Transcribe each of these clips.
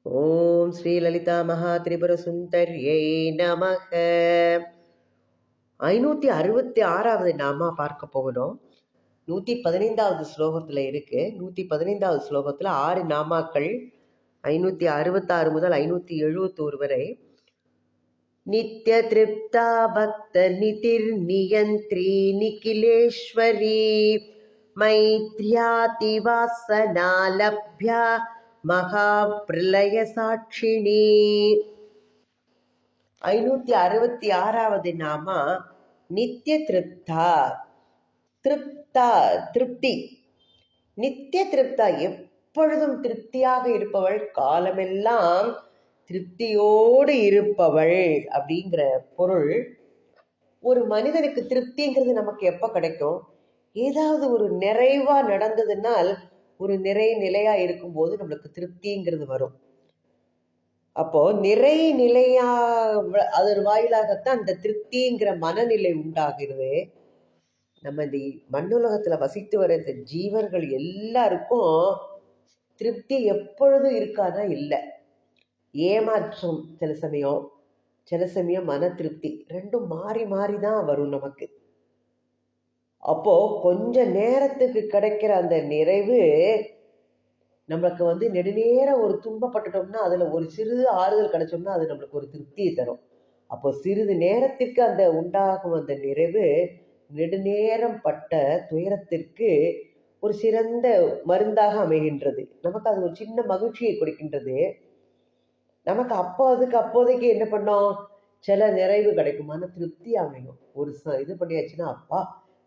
ஓம் ஸ்ரீ லலிதா மகா திரிபுர சுந்தர்யை நமக. 566வது நாமா பார்க்க போகணும். 115வது ஸ்லோகத்துல இருக்கு. 115வது ஸ்லோகத்துல 6 நாமாக்கள் 566 முதல் 571 வரை. நித்ய திருப்தா பக்த நிதிர் நியந்திரி நிகிலேஸ்வரி மைத்ரியாதி வாசனா லப்யா மகா பிரளய சாட்சிணி. 566வது நாமா நித்ய திருப்தா. திருப்தா திருப்தி, நித்திய திருப்தா, எப்பொழுதும் திருப்தியாக இருப்பவள், காலமெல்லாம் திருப்தியோடு இருப்பவள் அப்படிங்கிற பொருள். ஒரு மனிதனுக்கு திருப்திங்கிறது நமக்கு எப்ப கிடைக்கும்? ஏதாவது ஒரு நிறைவா நடந்ததுனால் ஒரு நிலையா இருக்கும்போது நம்மளுக்கு திருப்திங்கிறது வரும். அப்போ நிலையா அதன் வாயிலாகத்தான் அந்த திருப்திங்கிற மனநிலை உண்டாகிறது. நம்ம இந்த மண்ணுலகத்துல வசித்து வர இந்த ஜீவர்கள் எல்லாருக்கும் திருப்தி எப்பொழுதும் இருக்காதான் இல்லை. ஏமாற்றம் சில சமயம் மன திருப்தி, ரெண்டும் மாறி மாறிதான் வரும் நமக்கு. அப்போ கொஞ்ச நேரத்துக்கு கிடைக்கிற அந்த நிறைவு நம்மளுக்கு நெடுநேரம் ஒரு துன்பப்பட்டுட்டோம்னா அதுல ஒரு சிறிது ஆறுதல் கிடைச்சோம்னா அது நம்மளுக்கு ஒரு திருப்தியை தரும். அப்போ சிறிது நேரத்திற்கு அந்த உண்டாகும் அந்த நிறைவு நெடுநேரம் பட்ட துயரத்திற்கு ஒரு சிறந்த மருந்தாக அமைகின்றது. நமக்கு அது ஒரு சின்ன மகிழ்ச்சியை கொடுக்கின்றது. நமக்கு அப்போதைக்கு என்ன பண்ணோம், சில நிறைவு கிடைக்கும், மன திருப்தி அமையும். ஒரு இது பண்ணியாச்சுன்னா அப்பா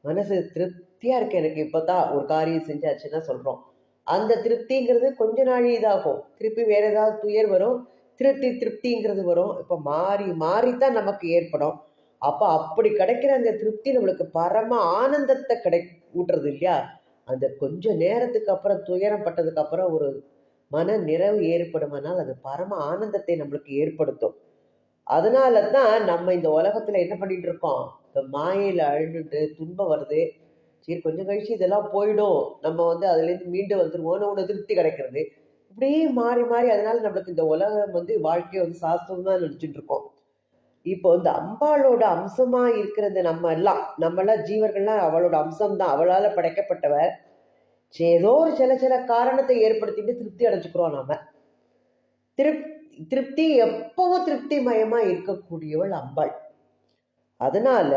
மனசு திருப்தியா இருக்கு, எனக்கு இப்பதான் ஒரு காரியம் செஞ்சாச்சுன்னா சொல்றோம். அந்த திருப்திங்கிறது கொஞ்ச நாள் இதாகும், திருப்பி வேற ஏதாவது துயர் வரும், திருப்திங்கிறது வரும். இப்ப மாறித்தான் நமக்கு ஏற்படும். அப்ப அப்படி கிடைக்கிற அந்த திருப்தி நம்மளுக்கு பரம ஆனந்தத்தை ஊட்டுறது இல்லையா? அந்த கொஞ்ச நேரத்துக்கு அப்புறம் துயரம் பட்டதுக்கு அப்புறம் ஒரு மன நிறைவு ஏற்படுமானால் அது பரம ஆனந்தத்தை நம்மளுக்கு ஏற்படுத்தும். அதனாலதான் நம்ம இந்த உலகத்துல என்ன பண்ணிட்டு இருக்கோம், இந்த மாயையில அழுந்துட்டு துன்பம் வருது, சரி கொஞ்சம் கழிச்சு இதெல்லாம் போயிடும், நம்ம அதுல இருந்து மீண்டு வந்துருவோம்னு ஒரு திருப்தி கிடைக்கிறது. இப்படியே மாறி மாறி அதனால நம்மளுக்கு இந்த உலகம் வாழ்க்கையை சாஸ்திரம் தான் நினைச்சுட்டு இருக்கோம். இப்போ இந்த அம்பாளோட அம்சமா இருக்கிறது நம்மெல்லாம் ஜீவர்கள்லாம் அவளோட அம்சம்தான், அவளால படைக்கப்பட்டவர். ஏதோ ஒரு சில காரணத்தை ஏற்படுத்திட்டு திருப்தி அடைஞ்சுக்கிறோம் நாம. திருப்தி எப்பவும் திருப்தி மயமா இருக்கக்கூடியவள் அம்பாள். அதனால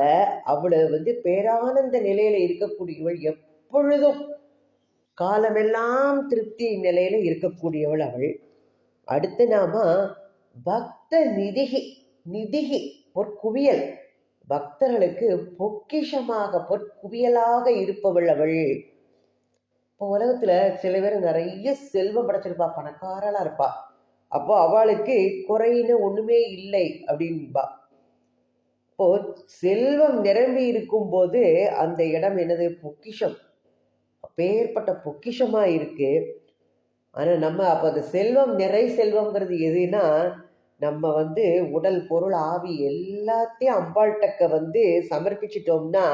அவளை பேரானந்த நிலையில இருக்கக்கூடியவள், எப்பொழுதும் காலமெல்லாம் திருப்தி நிலையில இருக்கக்கூடியவள் அவள். அடுத்து நாம பக்த நிதிகி. நிதிகி பொற்குவியல், பக்தர்களுக்கு பொக்கிஷமாக பொற்குவியலாக இருப்பவள் அவள். இப்போ உலகத்துல சில பேர் நிறைய செல்வம் படைச்சிருப்பா, பணக்காரலா இருப்பா. அப்போ அவளுக்கு குறைன்னு ஒண்ணுமே இல்லை அப்படின்பா. இப்போ செல்வம் நிரம்பி இருக்கும் போது அந்த இடம் என்னது, பொக்கிஷம், அப்பேற்பட்ட பொக்கிஷமா இருக்கு. ஆனா நம்ம அப்ப அந்த செல்வம்ங்கிறது எதுனா, நம்ம உடல் பொருள் ஆவி எல்லாத்தையும் அம்பாள்கிட்ட சமர்ப்பிச்சிட்டோம்னா,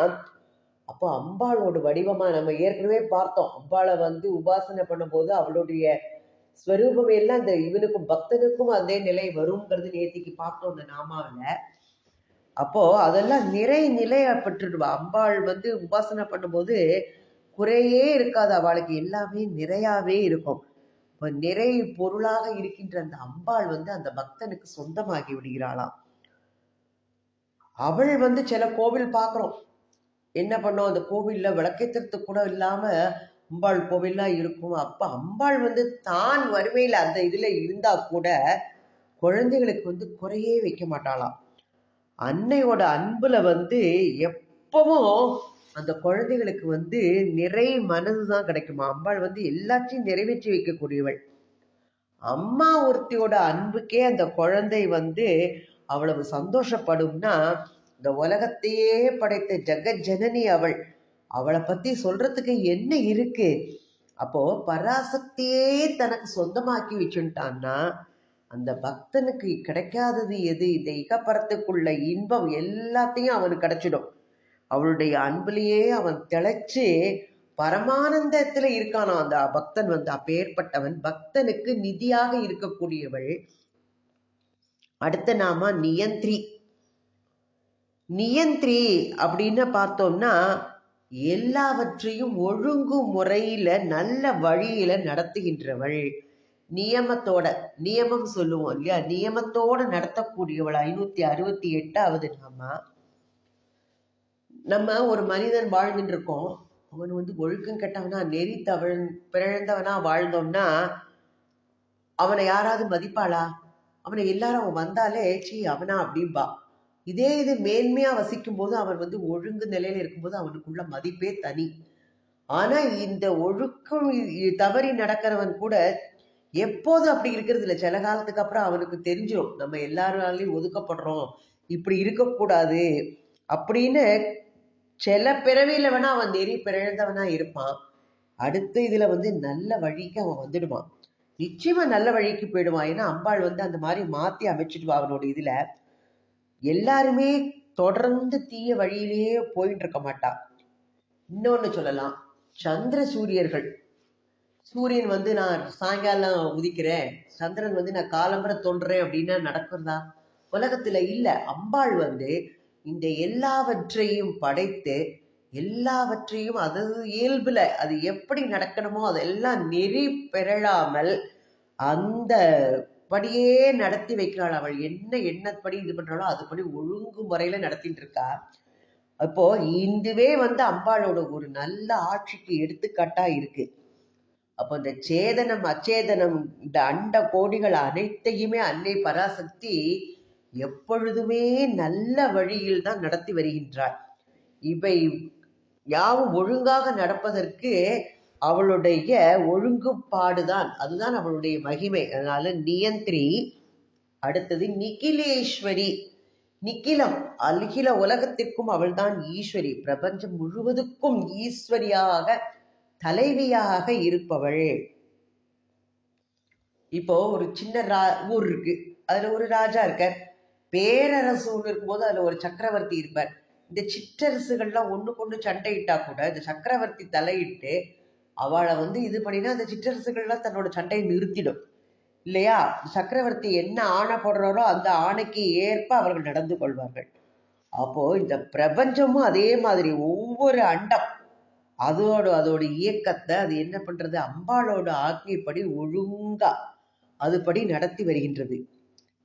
அப்போ அம்பாளோட வடிவமா நம்ம ஏற்கனவே பார்த்தோம். அம்பாளை உபாசனை பண்ணும்போது அவளுடைய ஸ்வரூபம் எல்லாம் இந்த இவனுக்கும் பக்தனுக்கும் அதே நிலை வருங்கிறது நேத்திக்கு பார்த்தோம் அந்த நாமாவில. அப்போ அதெல்லாம் நிலையப்பட்டுடுவா. அம்பாள் உபாசனை பண்ணும்போது குறையே இருக்காது, அவளுக்கு எல்லாமே நிறையாவே இருக்கும். இப்ப நிறை பொருளாக இருக்கின்ற அந்த அம்பாள் அந்த பக்தனுக்கு சொந்தமாகி விடுகிறாளாம். அவள் சில கோவில் பார்க்கிறோம், என்ன பண்ணோம், அந்த கோவில்ல விளக்கேற்றத்துக்கு கூட இல்லாம அம்பாள் கோவில்லாம் இருக்கும். அப்ப அம்பாள் தான் வறுமையில அந்த இதுல இருந்தா கூட குழந்தைகளுக்கு குறையே வைக்க மாட்டாளாம். அன்னையோட அன்புல எப்பவும் அந்த குழந்தைகளுக்கு நிறை மனதுதான் கிடைக்குமா. அம்பாள் எல்லாத்தையும் நிறைவேற்றி வைக்கக்கூடியவள். அம்மா ஒருத்தியோட அன்புக்கே அந்த குழந்தை அவ்வளவு சந்தோஷப்படும்னா, இந்த உலகத்தையே படைத்த ஜெகஜனனி அவள். அவளை பத்தி சொல்றதுக்கு என்ன இருக்கு? அப்போ பராசக்தியே தனக்கு சொந்தமாக்கி வச்சுட்டான்னா அந்த பக்தனுக்கு கிடைக்காதது எது? இந்த இகப்பரத்துக்குள்ள இன்பம் எல்லாத்தையும் அவனுக்கு கிடைச்சிடும். அவளுடைய அன்புலயே அவன் திளைச்சு பரமானந்தத்துல இருக்கானா அந்த பக்தன் வந்து. அப்பேற்பட்டவன் பக்தனுக்கு நிதியாக இருக்கக்கூடியவள். அடுத்த நாம நியந்திரி. நியந்திரி அப்படின்னு பார்த்தோம்னா எல்லாவற்றையும் ஒழுங்கு முறையில நல்ல வழியில நடத்துகின்றவள். நியமத்தோட, நியமம் சொல்லுவோம் இல்லையா, நியமத்தோட நடத்தக்கூடியவள். 568வது நாம. நம்ம ஒரு மனிதன் வாழ்ந்துட்டு இருக்கோம், அவன் வந்து ஒழுக்கம் கெட்டவனா நெறி பிறழ்ந்தவனா வாழ்ந்தோம்னா அவனை யாராவது மதிப்பாளா? அவனை எல்லாரும் அவன் வந்தாலே சீ அவனா அப்படின்பா. இதே இது மேன்மையா வசிக்கும் போது அவன் வந்து ஒழுங்கு நிலையில இருக்கும்போது அவனுக்குள்ள மதிப்பே தனி. ஆனா இந்த ஒழுக்கம் தவறி நடக்கிறவன் கூட எப்போதும் அப்படி இருக்கிறது இல்லை. சில காலத்துக்கு அப்புறம் அவனுக்கு தெரிஞ்சிடும் நம்ம எல்லாராலையும் ஒதுக்கப்படுறோம், இப்படி இருக்கக்கூடாது அப்படின்னு. சில பிறவியில வேணா அவன் நெறி பிறழ்ந்தவனா இருப்பான். அடுத்த இதுல வந்து நல்ல வழிக்கு அவன் வந்துடுவான். நிச்சயமா நல்ல வழிக்கு போயிடுவான். ஏன்னா அம்பாள் வந்து அந்த மாதிரி மாத்தி அமைச்சிடுவா அவனோட இதுல. எல்லாருமே தொடர்ந்து தீய வழியிலேயே போயிட்டு இருக்க மாட்டா. இன்னொன்னு சொல்லலாம், சந்திர சூரியர்கள். சூரியன் வந்து நான் சாயங்காலம் உதிக்கிறேன், சந்திரன் வந்து நான் காலம்பரை தோன்றேன் அப்படின்னா நடக்கிறதா? உலகத்துல இல்ல. அம்பாள் வந்து இந்த எல்லாவற்றையும் படைத்து எல்லாவற்றையும் அது இயல்புல அது எப்படி நடக்கணுமோ அதெல்லாம் நெறி பெறலாமல் அந்த படியே நடத்தி வைக்கிறாள். அவள் என்ன எண்ணப்படி இது பண்றாளோ அதுபடி ஒழுங்கு முறையில நடத்திட்டு இருக்கா. அப்போ இதுவே வந்து அம்பாளோட ஒரு நல்ல ஆட்சிக்கு எடுத்துக்காட்டா இருக்கு. அப்போ இந்த சேதனம் அச்சேதனம் இந்த அண்ட கோடிகள் அனைத்தையுமே அன்னை பராசக்தி எப்பொழுதுமே நல்ல வழியில் தான் நடத்தி வருகின்றார். இவை யாவும் ஒழுங்காக நடப்பதற்கு அவளுடைய ஒழுங்குபாடுதான், அதுதான் அவளுடைய மகிமை. அதனால நியந்திரி. அடுத்தது நிகிலேஸ்வரி. நிகிலம் அகில உலகத்திற்கும் அவள்தான் ஈஸ்வரி. பிரபஞ்சம் முழுவதுக்கும் ஈஸ்வரியாக தலைவியாக இருப்பவள். இப்போ ஒரு சின்ன ஊர் இருக்கு, அதுல ஒரு ராஜா இருக்கார். பேரரசு ஒண்ணு இருக்கும்போது அதுல ஒரு சக்கரவர்த்தி இருப்பார். இந்த சிற்றரசுகள்லாம் ஒண்ணுக்கு ஒண்ணு சண்டையிட்டா கூட இந்த சக்கரவர்த்தி தலையிட்டு அவளை வந்து இது பண்ணினா அந்த சிற்றரசுகள்லாம் தன்னோட சண்டையை நிறுத்திடும் இல்லையா? சக்கரவர்த்தி என்ன ஆணை போடுறாரோ அந்த ஆணைக்கு ஏற்ப அவர்கள் நடந்து கொள்வார்கள். அப்போ இந்த பிரபஞ்சமும் அதே மாதிரி ஒவ்வொரு அண்டம் அதோட இயக்கத்தை அது என்ன பண்றது, அம்பாளோட ஆజ్ఞைப்படி ஒழுங்கா அதுபடி நடத்தி வருகின்றது.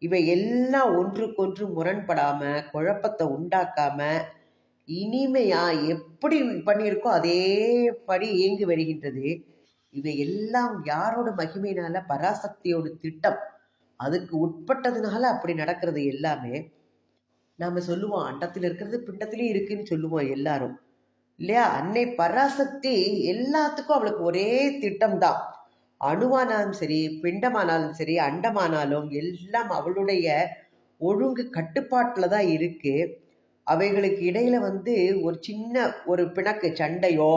இவை எல்லாம் ஒன்றுக்கொன்று முரண்படாம குழப்பத்தை உண்டாக்காம இனிமையா எப்படி பண்ணியிருக்கோ அதே படி இயங்கி வருகின்றது. இவை எல்லாம் யாரோட மகிமையினால? பராசக்தியோட திட்டம். அதுக்கு உட்பட்டதுனால அப்படி நடக்கிறது எல்லாமே. நாம சொல்லுவோம் அண்டத்துல இருக்கிறது பிண்டத்திலயும் இருக்குன்னு சொல்லுவோம் எல்லாரும் இல்லையா? அன்னை பராசக்தி எல்லாத்துக்கும் அவளுக்கு ஒரே திட்டம் தான். அணுவானாலும் சரி, பிண்டமானாலும் சரி, அண்டமானாலும் எல்லாம் அவளுடைய ஒழுங்கு கட்டுப்பாட்டுல தான் இருக்கு. அவைகளுக்கு இடையில வந்து ஒரு சின்ன ஒரு பிணக்கு சண்டையோ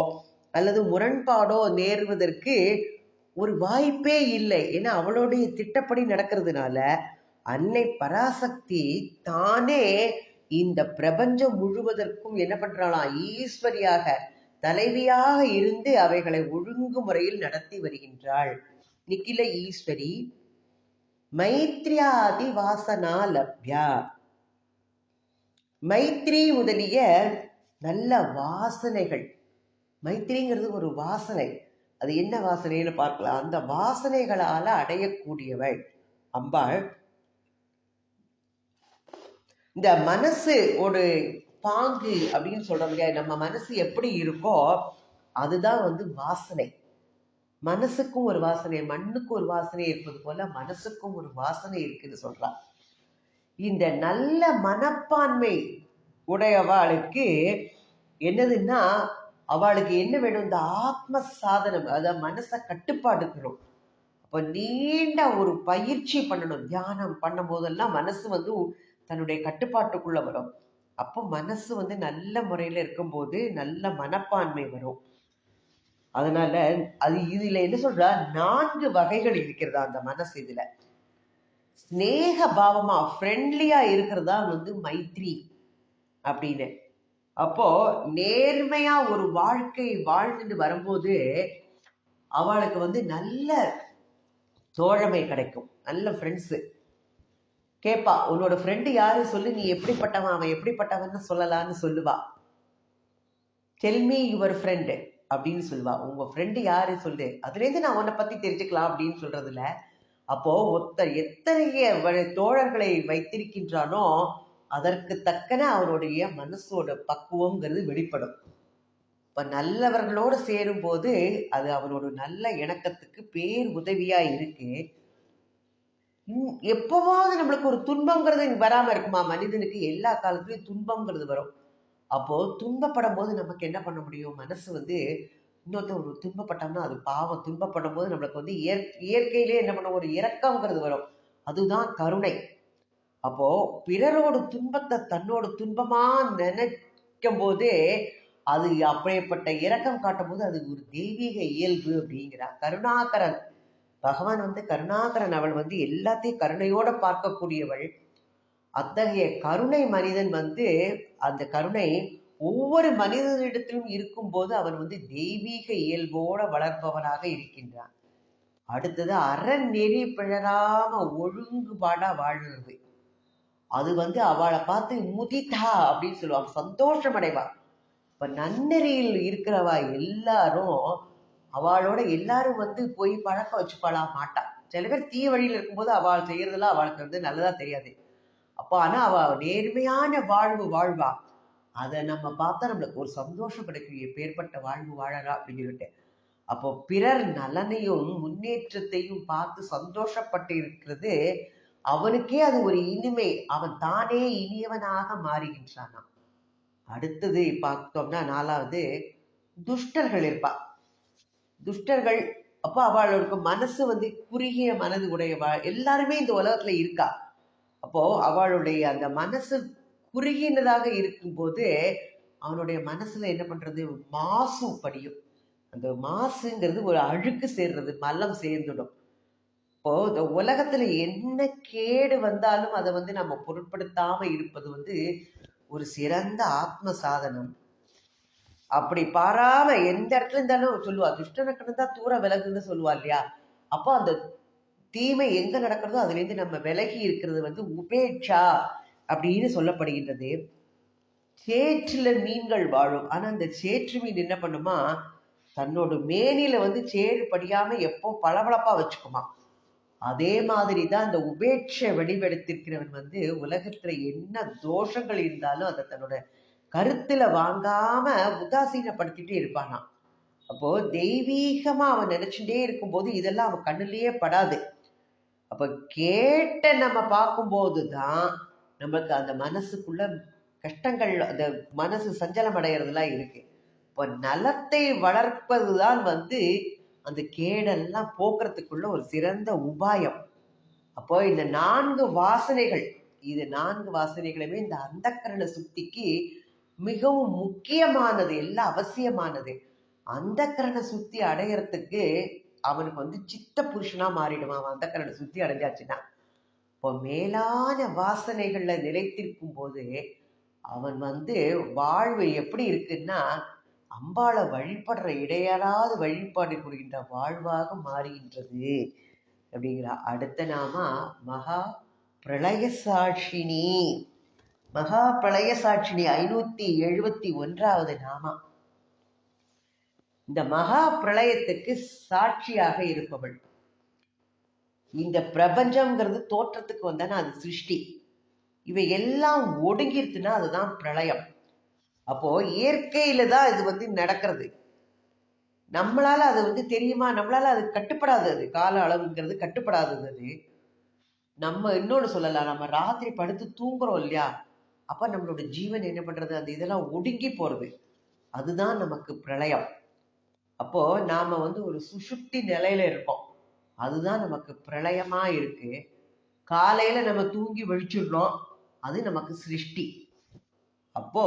அல்லது முரண்பாடோ நேருவதற்கு ஒரு வாய்ப்பே இல்லை. ஏன்னா அவளுடைய திட்டப்படி நடக்கிறதுனால அன்னை பராசக்தி தானே இந்த பிரபஞ்சம் முழுவதற்கும் என்ன பண்றாளாம், ஈஸ்வரியாக தலைவியாக இருந்து அவைகளை ஒழுங்கு முறையில் நடத்தி வருகின்றாள். நிகில ஈஸ்வரி. மைத்ரியாதி வாசனா லப்யா. மைத்ரி முதலிய நல்ல வாசனைகள். மைத்ரிங்கிறது ஒரு வாசனை. அது என்ன வாசனைன்னு பார்க்கலாம். அந்த வாசனைகளால அடையக்கூடியவள் அம்பாள். இந்த மனசு ஒரு பாங்கு அப்படின்னு சொல்றோம், நம்ம மனசு எப்படி இருக்கோ அதுதான் வந்து வாசனை. மனசுக்கும் ஒரு வாசனை, மண்ணுக்கு ஒரு வாசனை இருப்பது போல மனசுக்கும் ஒரு வாசனை இருக்குன்னு சொல்றான். இந்த நல்ல மனப்பான்மை உடையவாளுக்கு என்னதுன்னா அவளுக்கு என்ன வேணும், இந்த ஆத்ம சாதனம், அதாவது மனசை கட்டுப்பாடுக்கணும். அப்ப நீண்ட ஒரு பயிற்சி பண்ணணும். தியானம் பண்ணும் போதெல்லாம் மனசு வந்து தன்னுடைய கட்டுப்பாட்டுக்குள்ள வரும். அப்போ மனசு வந்து நல்ல முறையில இருக்கும்போது நல்ல மனப்பான்மை வரும். அதனால அது இதுல என்ன சொல்றா, 4 வகைகள் இருக்கிறதா அந்த மனசு. இதுல ஸ்நேக பாவமா ஃப்ரெண்ட்லியா இருக்கிறதா வந்து மைத்ரி அப்படின்னு. அப்போ நேர்மையா ஒரு வாழ்க்கை வாழ்ந்துட்டு வரும்போது அவளுக்கு வந்து நல்ல தோழமை கிடைக்கும், நல்ல ஃப்ரெண்ட்ஸு. கேட்பா, உன்னோட ஃப்ரெண்டு யாரு சொல்லு, நீ எப்படிப்பட்டவன், அவன் எப்படிப்பட்டவன்னு சொல்லலான்னு சொல்லுவா. டெல் மீ யுவர் ஃப்ரெண்டு அப்படின்னு சொல்லுவா. உங்க ஃப்ரெண்டு யாரு சொல்லு, அதுலேருந்து நான் உன்னை பத்தி தெரிஞ்சுக்கலாம் அப்படின்னு சொல்றதுல. அப்போ எத்தகைய தோழர்களை வைத்திருக்கின்றானோ அதற்கு தக்கன அவனுடைய மனசோட பக்குவம்ங்கிறது வெளிப்படும். இப்ப நல்லவர்களோடு சேரும் போது அது அவனோட நல்ல இணக்கத்துக்கு பேர் உதவியா இருக்கு. எப்பவாவது நம்மளுக்கு ஒரு துன்பம்ங்கிறது வராம இருக்குமா? மனிதனுக்கு எல்லா காலத்துலயும் துன்பம்ங்கிறது வரும். அப்போ துன்பப்படும் போது நமக்கு என்ன பண்ண முடியும்? மனசு வந்து இன்னொருத்த ஒரு துன்பப்பட்டோம்னா அது பாவம். துன்பப்படும் போது நம்மளுக்கு வந்து இயற்கையிலே என்ன பண்ண ஒரு இரக்கம்ங்கிறது வரும். அதுதான் கருணை. அப்போ பிறரோட துன்பத்தை தன்னோட துன்பமா நினைக்கும் போதே அது அப்படிப்பட்ட இரக்கம் காட்டும் போது அது ஒரு தெய்வீக இயல்பு அப்படிங்கிறார் கருணாகரன். பகவான் வந்து கருணாகரன். அவள் வந்து எல்லாத்தையும் கருணையோட பார்க்கக்கூடியவள். அத்தகைய கருணை மனிதன் வந்து அந்த கருணை ஒவ்வொரு மனிதனிடத்திலும் இருக்கும்போது அவன் வந்து தெய்வீக இயல்போட வளர்ப்பவனாக இருக்கின்றான். அடுத்தது அறநெறி பிழறாம ஒழுங்குபாடா வாழ்றது. அது வந்து அவளை பார்த்து முதிதா அப்படின்னு சொல்லுவாங்க, சந்தோஷம் அடைவா. இப்ப நன்னெறியில் இருக்கிறவா எல்லாரும் அவளோட எல்லாரும் வந்து போய் பழக்க வச்சுப்பாளா மாட்டா. சில பேர் தீய வழியில் இருக்கும்போது அவள் செய்யறதெல்லாம் அவளுக்கு வந்து நல்லதா தெரியாது. அப்போ ஆனா அவ நேர்மையான வாழ்வு வாழ்வா. அதை நம்ம பார்த்தா நம்மளுக்கு ஒரு சந்தோஷம் கிடைக்கும், எப்பேற்பட்ட வாழ்வு வாழறா அப்படின்னு சொல்லிட்டு. அப்போ பிறர் நலனையும் முன்னேற்றத்தையும் பார்த்து சந்தோஷப்பட்டு இருக்கிறது அவனுக்கே அது ஒரு இனிமை. அவன் தானே இனியவனாக மாறுகின்றானாம். அடுத்தது பார்த்தோம்னா 4வது துஷ்டர்கள் இருப்பா. துஷ்டர்கள் அப்போ அவளுக்கு மனசு வந்து குறுகிய மனது உடையவா எல்லாருமே இந்த உலகத்துல இருக்கா. அப்போ அவளுடைய அந்த மனசு குறுகினதாக இருக்கும்போது அவனுடைய மனசுல என்ன பண்றது, மாசு படியும். அந்த மாசுங்கிறது ஒரு அழுக்கு சேர்றது, மலம் சேர்ந்துடும். இப்போ இந்த உலகத்துல என்ன கேடு வந்தாலும் அதை வந்து நம்ம பொருட்படுத்தாம இருப்பது வந்து ஒரு சிறந்த ஆத்ம சாதனம். அப்படி பாராம எந்த இடத்துல இருந்தாலும் சொல்லுவா, துஷ்டனுக்கு தான் தூர விலகுன்னு சொல்லுவா இல்லையா? அப்போ அந்த தீமை எங்க நடக்கிறதோ அதுல இருந்து நம்ம விலகி இருக்கிறது வந்து உபேட்சா அப்படின்னு சொல்லப்படுகின்றது. சேற்றுல மீன்கள் வாழும். ஆனா அந்த சேற்று மீன் என்ன பண்ணுமா, தன்னோட மேனில வந்து சேறு படியாம எப்போ பளபளப்பா வச்சுக்குமா. அதே மாதிரிதான் இந்த உபேட்சை வடிவெடுத்திருக்கிறவன் வந்து உலகத்துல என்ன தோஷங்கள் இருந்தாலும் அதை தன்னோட கருத்துல வாங்காம உதாசீனப்படுத்திட்டே இருப்பானா. அப்போ தெய்வீகமா அவன் நினைச்சுட்டே இருக்கும்போது இதெல்லாம் அவன் கண்ணுலயே படாது. அப்ப கேட்ட நம்ம பார்க்கும்போதுதான் நமக்கு அந்த மனசுக்குள்ள கஷ்டங்கள், அந்த மனசு சஞ்சலம் அடைகிறதுலாம் இருக்கு. இப்போ நலத்தை வளர்ப்பதுதான் வந்து அந்த கேடெல்லாம் போக்குறதுக்குள்ள ஒரு சிறந்த உபாயம். அப்போ இந்த 4 வாசனைகள், இது 4 வாசனைகளுமே இந்த அந்தக்கரண சுத்திக்கு மிகவும் முக்கியமானது, எல்லாம் அவசியமானது. அந்தக்கரண சுத்தி அடையறதுக்கு அவனுக்கு வந்து சித்த புருஷனா மாறிடுவான். அவன் அந்தக்கரண சுத்தி அடைஞ்சாச்சுன்னா இப்போ மேலான வாசனைகள்ல நிலைத்திருக்கும் போது அவன் வந்து வாழ்வு எப்படி இருக்குன்னா அம்பாளை வழிபடுற இடையறாத வழிபாடு கொடுக்கின்ற வாழ்வாக மாறுகின்றது அப்படிங்கிறா. அடுத்த நாமா மகா பிரளய சாட்சினி. மகா பிரளய சாட்சினி 571வது நாமா. இந்த மகா பிரளயத்துக்கு சாட்சியாக இருப்பவள். இந்த பிரபஞ்சம்ங்கிறது தோற்றத்துக்கு வந்தானா அது சிருஷ்டி. இவை எல்லாம் ஒடுங்கிருச்சுன்னா அதுதான் பிரளயம். அப்போ இயற்கையில தான் இது வந்து நடக்கிறது. நம்மளால அது வந்து தெரியுமா? நம்மளால அது கட்டுப்படாது. அது கால அளவுங்கிறது கட்டுப்படாதது. அது நம்ம இன்னொன்னு சொல்லலாம், நம்ம ராத்திரி படுத்து தூங்குறோம் இல்லையா, அப்ப நம்மளோட ஜீவன் என்ன பண்றது, அந்த இதெல்லாம் ஒடுங்கி போறது. அதுதான் நமக்கு பிரளயம். அப்போ நாம வந்து ஒரு சுஷுப்தி நிலையில இருப்போம், அதுதான் நமக்கு பிரளயமா இருக்கு. காலையில நம்ம தூங்கி விழிச்சிடுறோம், அது நமக்கு சிருஷ்டி. அப்போ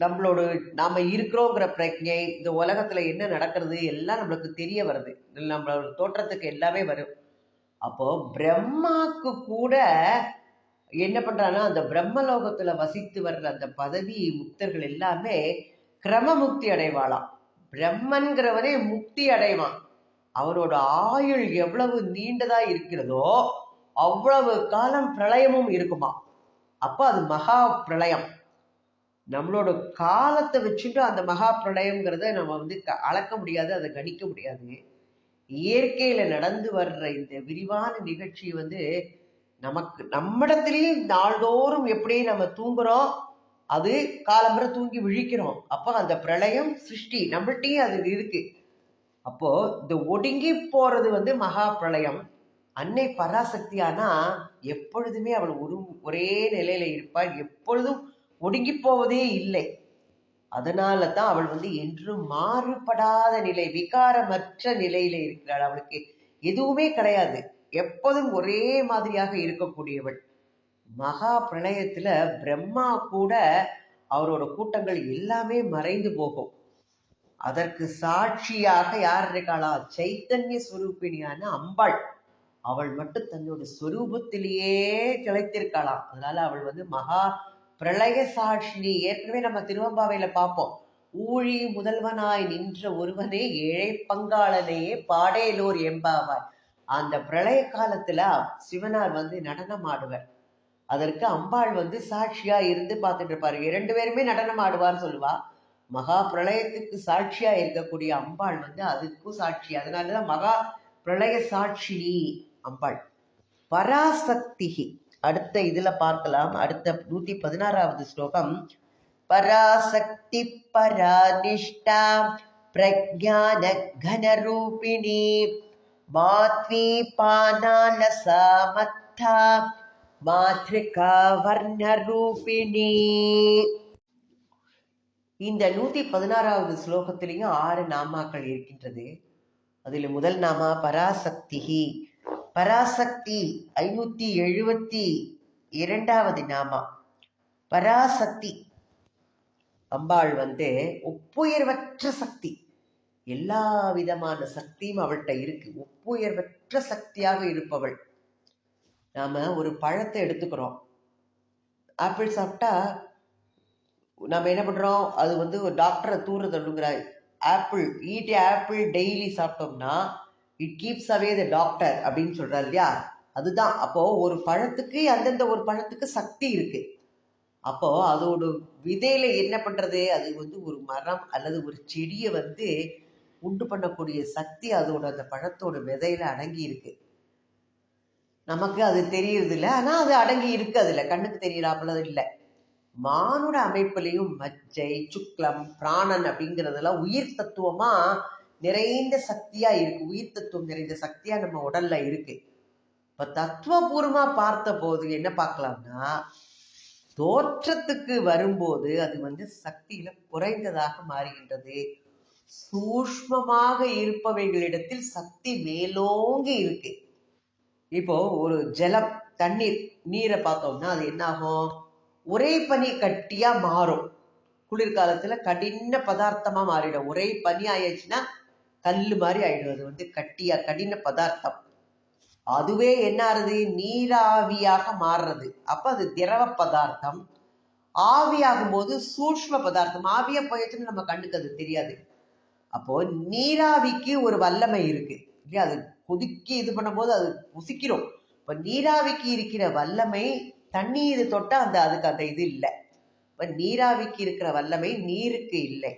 நம்மளோட நாம இருக்கிறோங்கிற பிரஜை, இந்த உலகத்துல என்ன நடக்கிறது எல்லாம் நம்மளுக்கு தெரிய வருது, நம்மளோட தோற்றத்துக்கு எல்லாமே வரும். அப்போ பிரம்மாக்கு கூட என்ன பண்றான்னா அந்த பிரம்மலோகத்துல வசித்து வர்ற அந்த பதவி முக்தர்கள் எல்லாமே கிரம முக்தி அடைவாளாம். பிரம்மன்கிறவனே முக்தி அடைவான். அவனோட ஆயுள் எவ்வளவு நீண்டதா இருக்கிறதோ அவ்வளவு காலம் பிரளயமும் இருக்குமா. அப்ப அது மகா பிரளயம். நம்மளோட காலத்தை வச்சுட்டு அந்த மகா பிரளயம்ங்கிறத நம்ம அளக்க முடியாது, அதை கணிக்க முடியாது. இயற்கையில நடந்து வர்ற இந்த விரிவான நிகழ்ச்சி நமக்கு நம்மிடத்திலையும் நாள்தோறும் எப்படி நம்ம தூங்குறோம், அது காலம்புற தூங்கி விழிக்கிறோம். அப்ப அந்த பிரளயம் சிருஷ்டி நம்மள்ட்டையும் அது இருக்கு. அப்போ இந்த ஒடுங்கி போறது மகா பிரளயம். அன்னை பராசக்தியானா எப்பொழுதுமே அவள் ஒரே நிலையில இருப்பாள், எப்பொழுதும் ஒடுங்கி போவதே இல்லை. அதனால தான் அவள் என்றும் மாறுபடாத நிலை, விகாரமற்ற நிலையில இருக்கிறாள். அவளுக்கு எதுவுமே கிடையாது, எப்போதும் ஒரே மாதிரியாக இருக்கக்கூடியவள். மகா பிரளயத்துல பிரம்மா கூட அவரோட கூட்டங்கள் எல்லாமே மறைந்து போகும். அதற்கு சாட்சியாக யார் இருக்காளா? சைத்தன்ய ஸ்வரூபிணியான அம்பாள். அவள் மட்டும் தன்னோட ஸ்வரூபத்திலேயே கிளைத்திருக்காளாம். அதனால அவள் மகா பிரளய சாட்சினி. ஏற்கனவே நம்ம திருவம்பாவையில பார்ப்போம். ஊழி முதல்வனாய் நின்ற ஒருவனே ஏழை பங்காளனையே பாடேலோர் எம்பாவாய். அந்த பிரளய காலத்துல சிவனார் நடனம் ஆடுவர். அதற்கு அம்பாள் சாட்சியா இருந்து பார்த்துட்டு இருப்பாரு. 2 பேருமே நடனம் ஆடுவார்னு சொல்லுவா. மகா பிரளயத்துக்கு சாட்சியா இருக்கக்கூடிய அம்பாள் அதுக்கும் சாட்சி. அதனாலதான் மகா பிரளய சாட்சினி அம்பாள். பராசக்தி அடுத்த இதுல பார்க்கலாம். அடுத்த 116வது ஸ்லோகம். பராசக்தி பராநிஷ்டா பிரஜான கனரூபிணி மாத்வி பானாலசாமத்தா மாத்ரிகா வர்ணரூபிணி. இந்த 116வது ஸ்லோகத்திலையும் 6 நாமாக்கள் இருக்கின்றது. அதில் முதல் நாமா பராசக்தி. பராசக்தி 572வது நாமா. பராசக்தி அம்பாள் ஒப்புயர்வற்ற சக்தி. எல்லா விதமான சக்தியும் அவள்கிட்ட இருக்கு. ஒப்புயர்வற்ற சக்தியாக இருப்பவள். நாம ஒரு பழத்தை எடுத்துக்கிறோம். ஆப்பிள் சாப்பிட்டா நம்ம என்ன பண்றோம்? அது ஒரு டாக்டரை தூர தள்ளுங்கிறாய். ஆப்பிள் ஈட் ஆப்பிள் டெய்லி சாப்பிட்டோம்னா it keeps away the doctor அப்படின்னு சொல்றாரு இல்லையா? அதுதான். அப்போ ஒரு பழத்துக்கு அந்தந்த ஒரு பழத்துக்கு சக்தி இருக்கு. அப்போ அதோட விதையில என்ன பண்றது? அது ஒரு மரம் அல்லது ஒரு செடியை உண்டு பண்ணக்கூடிய சக்தி அதோட அந்த பழத்தோட விதையில அடங்கி இருக்கு. நமக்கு அது தெரியறது இல்லை, ஆனா அது அடங்கி இருக்கு. அதுல கண்ணுக்கு தெரியறாப்புல இல்லை. மானுட அமைப்புலையும் மஜ்ஜை, சுக்லம், பிராணன் அப்படிங்கிறதெல்லாம் உயிர் தத்துவமா நிறைந்த சக்தியா இருக்கு. உயிர் தத்துவம் நிறைந்த சக்தியா நம்ம உடல்ல இருக்கு. இப்ப தத்துவபூர்வமா பார்த்த போது என்ன பார்க்கலாம்னா, தோற்றத்துக்கு வரும்போது அது சக்தியில குறைந்ததாக மாறுகின்றது. சூஷ்மமாக இருப்பவைகளிடத்தில் சக்தி மேலோங்கி இருக்கு. இப்போ ஒரு ஜலம், தண்ணீர், நீரை பார்த்தோம்னா அது என்ன ஆகும்? ஒரே பனி கட்டியா மாறும். குளிர்காலத்துல கடின பதார்த்தமா மாறிடும். ஒரே பனி ஆயிடுச்சுன்னா கல்லு மாதிரி ஆயிடும். அது கட்டியா கடின பதார்த்தம். அதுவே என்ன ஆறுது? நீராவியாக மாறுறது. அப்ப அது திரவ பதார்த்தம். ஆவியாகும் போது சூஷ்ம பதார்த்தம். ஆவியா போயிடுச்சுன்னு நம்ம கண்ணுக்கு அது தெரியாது. அப்போ நீராவிக்கு ஒரு வல்லமை இருக்கு இல்லையா? அது கொதிக்கி இது பண்ணும் போது அது புசிக்கிறோம். இப்ப நீராவிக்கு இருக்கிற வல்லமை தண்ணீர் தொட்டா அதுக்கு அந்த இது இல்லை. இப்ப நீராவிக்கு இருக்கிற வல்லமை நீருக்கு இல்லை.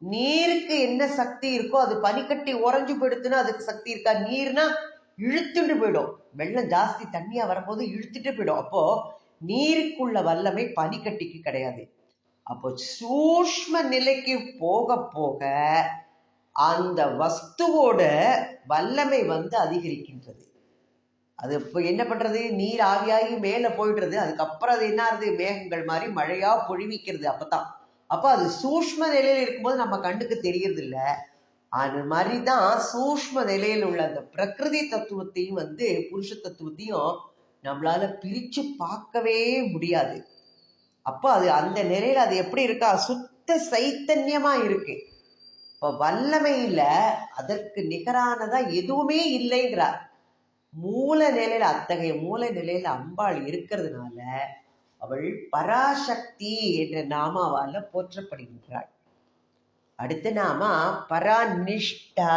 நீருக்கு என்ன சக்தி இருக்கோ அது பனிக்கட்டி உறைஞ்சு போயிடுத்துன்னா அதுக்கு சக்தி இருக்கா? நீர்னா இழுத்துட்டு போயிடும். வெள்ளம் ஜாஸ்தி தண்ணியா வரும்போது இழுத்துட்டு போயிடும். அப்போ நீருக்குள்ள வல்லமை பனிக்கட்டிக்கு கிடையாது. அப்போ சூஷ்ம நிலைக்கு போக போக அந்த வஸ்துவோட வல்லமை அதிகரிக்கின்றது. அது இப்போ என்ன பண்றது? நீர் ஆவியாகி மேல போயிடுறது. அதுக்கப்புறம் அது என்ன ஆகுது? மேகங்கள் மாதிரி மழையா பொழிவிக்கிறது. அப்பதான் அப்ப அது சூஷ்ம நிலையில இருக்கும்போது நம்ம கண்ணுக்கு தெரியறது இல்லை. அது மாதிரிதான் சூஷ்ம நிலையில் உள்ள அந்த பிரகிருதி தத்துவத்தையும் புருஷ தத்துவத்தையும் நம்மளால பிரிச்சு பார்க்கவே முடியாது. அப்ப அது அந்த நிலையில அது எப்படி இருக்கா? சுத்த சைத்தன்யமா இருக்கு. இப்ப வல்லமையில அதற்கு நிகரானதா எதுவுமே இல்லைங்கிறார். மூல நிலையில, அத்தகைய மூல நிலையில அம்பாள் இருக்கிறதுனால அவள் பராசக்தி என்ற நாமாவால போற்றப்படுகின்றாள். அடுத்த நாமா பராநிஷ்டா.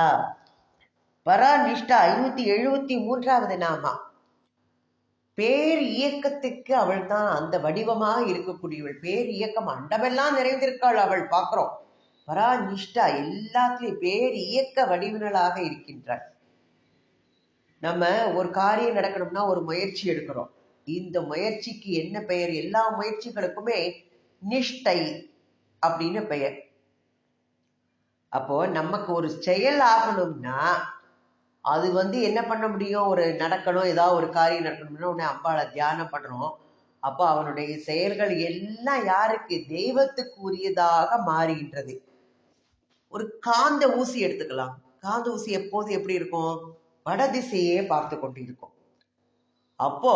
பராநிஷ்டா 573வது நாமா. பேர் இயக்கத்துக்கு அவள் தான் அந்த வடிவமாக இருக்கக்கூடியவள். பேர் இயக்கம் அண்டமெல்லாம் நிறைந்திருக்காள் அவள், பார்க்கிறோம். பராநிஷ்டா எல்லாத்திலையும் பேர் இயக்க வடிவினளாக இருக்கின்றாள். நம்ம ஒரு காரியம் நடக்கணும்னா ஒரு முயற்சி எடுக்கிறோம். இந்த முயற்சிக்கு என்ன பெயர்? எல்லா முயற்சிகளுக்குமே நிஷ்டை அப்படின்னு பெயர். அப்போ நமக்கு ஒரு செயல் ஆகணும்னா அது என்ன பண்ண முடியும்? ஒரு நடக்கணும், ஏதாவது ஒரு காரியம் நடக்கணும்னா உடனே அம்பாளை தியானம் பண்றோம். அப்போ அவனுடைய செயல்கள் எல்லாம் யாருக்கு? தெய்வத்துக்கு உரியதாக மாறுகின்றது. ஒரு காந்த ஊசி எடுத்துக்கலாம். காந்த ஊசி எப்போது எப்படி இருக்கும்? வடதிசையே பார்த்து கொண்டு இருக்கும். அப்போ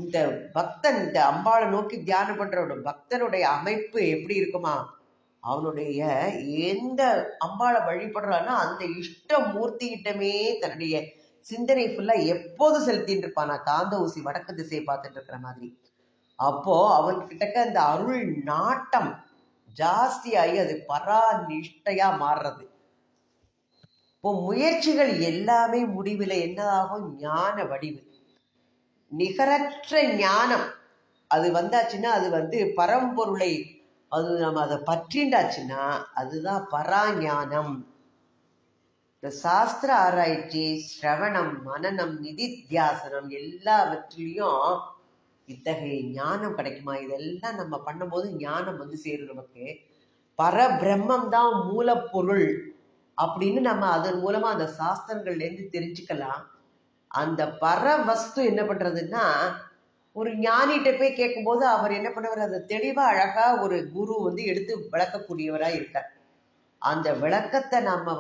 இந்த பக்தன் இந்த அம்பாளை நோக்கி தியானம் பண்ற பக்தனுடைய அமைப்பு எப்படி இருக்குமா? அவனுடைய எந்த அம்பாளை வழிபடுறான்னா அந்த இஷ்ட மூர்த்திகிட்டமே தன்னுடைய சிந்தனை ஃபுல்லா எப்போது செலுத்திட்டு இருப்பானா, காந்த ஊசி வடக்கு திசையை பார்த்துட்டு இருக்கிற மாதிரி. அப்போ அவன்கிட்ட அந்த அருள் நாட்டம் ஜாஸ்தியாகி அது பரா நிஷ்டையா மாறுறது. இப்போ முயற்சிகள் எல்லாமே முடிவில் என்னதாகும்? ஞான வடிவு, நிகரற்ற ஞானம். அது வந்தாச்சுன்னா அது பரம்பொருளை அது நம்ம அதை பற்றிண்டாச்சுன்னா அதுதான் பராஞானம். இந்த சாஸ்திர ஆராய்ச்சி, சிரவணம், மனனம், நிதித்தியாசனம் எல்லாவற்றிலையும் இத்தகைய ஞானம் கிடைக்குமா? இதெல்லாம் நம்ம பண்ணும்போது ஞானம் சேரும் நமக்கு. பரபிரம்மம் தான் மூலப்பொருள் அப்படின்னு நம்ம அதன் மூலமா அந்த சாஸ்திரங்கள்ல இருந்து தெரிஞ்சுக்கலாம். அந்த பரவஸ்து என்ன பண்றதுன்னா, ஒரு ஞானிகிட்ட போய் கேட்கும்போது அவர் என்ன பண்ணுவார்? அதை தெளிவா அழகா ஒரு குரு எடுத்து விளக்கக்கூடியவரா இருக்கார். அந்த விளக்கத்தை நம்ம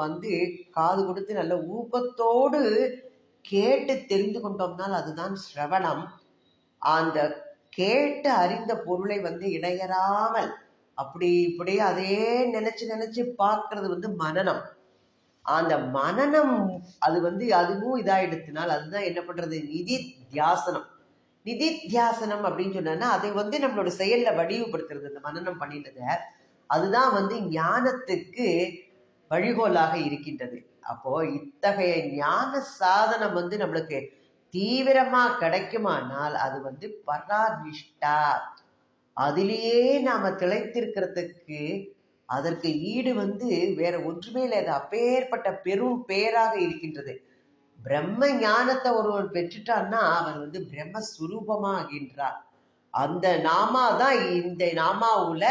காது கொடுத்து நல்ல ஊக்கத்தோடு கேட்டு தெரிந்து கொண்டோம்னால் அதுதான் சிரவணம். அந்த கேட்டு அறிந்த பொருளை இடையறாமல் அப்படி இப்படி அதே நினைச்சு நினைச்சு பார்க்கறது மனனம். அந்த மனனம் அது அதுவும் இதாயிடுத்தினால் அதுதான் என்ன பண்றது? நிதி தியாசனம். நிதி தியாசனம் அப்படின்னு சொன்னா அதை நம்மளோட செயல்ல வடிவுபடுத்துறது. இந்த மனனம் பண்ணினதை அதுதான் ஞானத்துக்கு வழிகோலாக இருக்கின்றது. அப்போ இத்தகைய ஞான சாதனம் நம்மளுக்கு தீவிரமா கிடைக்குமானால் அது பராநிஷ்டா. அதிலேயே நாம திளைத்திருக்கிறதுக்கு அதற்கு ஈடு வேற ஒன்றுமே இல்லை. அது அப்பேற்பட்ட பெரும் பேராக இருக்கின்றது. பிரம்ம ஞானத்தை ஒருவர் பெற்றுட்டான்னா அவர் பிரம்மஸ்வரூபமா ஆகின்றார். அந்த நாமா தான் இந்த நாமாவுல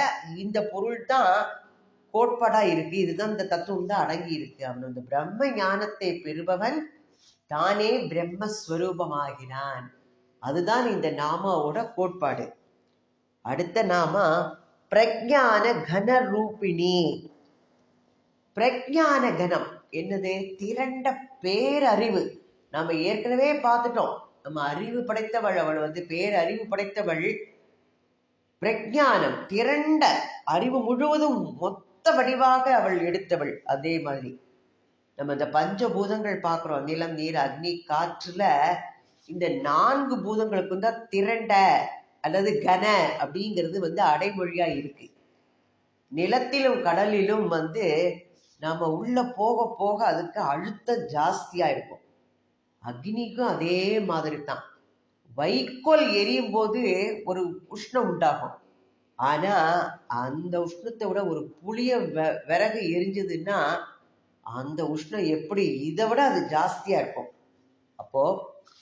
இந்த பொருள் தான் கோட்பாடா இருக்கு. இதுதான் இந்த தத்துவம் தான் அடங்கி இருக்கு. அவன் அந்த பிரம்ம ஞானத்தை பெறுபவன் தானே பிரம்மஸ்வரூபமாகிறான். அதுதான் இந்த நாமாவோட கோட்பாடு. அடுத்த நாமா பிரஜான கன ரூபிணி. பிரஜான கனம் என்னது? திரண்ட பேரறிவு. நாம ஏற்கனவே பார்த்துட்டோம். நம்ம அறிவு படைத்தவள், அவள் பேரறிவு படைத்தவள். பிரஜானம் திரண்ட அறிவு முழுவதும் மொத்த வடிவாக அவள் எடுத்தவள். அதே மாதிரி நம்ம இந்த பஞ்சபூதங்கள் பார்க்கிறோம். நிலம், நீர், அக்னி, காற்றுல இந்த 4 பூதங்களுக்கும் தான் திரண்ட அல்லது கன அப்படிங்கிறது அடைமொழியா இருக்கு. நிலத்திலும் கடலிலும் நாம உள்ள போக போக அதுக்கு அழுத்தம் ஜாஸ்தியா இருக்கும். அக்னிக்கும் அதே மாதிரி தான். வைக்கோல் எரியும் போது ஒரு உஷ்ணம் உண்டாகும். ஆனா அந்த உஷ்ணத்தை விட ஒரு புளிய விறகு எரிஞ்சதுன்னா அந்த உஷ்ணம் எப்படி? இதை விட அது ஜாஸ்தியா இருக்கும். அப்போ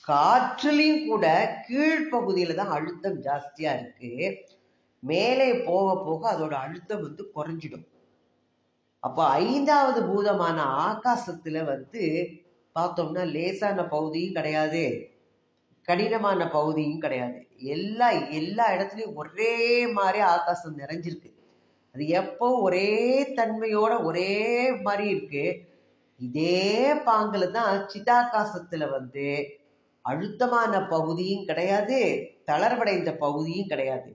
காற்றுலையும் கூட கீழ்ப்பகுதியில தான் அழுத்தம் ஜாஸ்தியா இருக்கு. மேலே போக போக அதோட அழுத்தம் குறைஞ்சிடும். அப்போ 5வது பூதமான ஆகாசத்துல பார்த்தோம்னா லேசான பகுதியும் கிடையாது, கடினமான பகுதியும் கிடையாது. எல்லா இடத்துலயும் ஒரே மாதிரி ஆகாசம் நிறைஞ்சிருக்கு. அது எப்போ ஒரே தன்மையோட ஒரே மாதிரி இருக்கு. இதே பாங்குல தான் சிதாகாசத்துல அழுத்தமான பகுதியும் கிடையாது, தளர்வடைந்த பகுதியும் கிடையாது.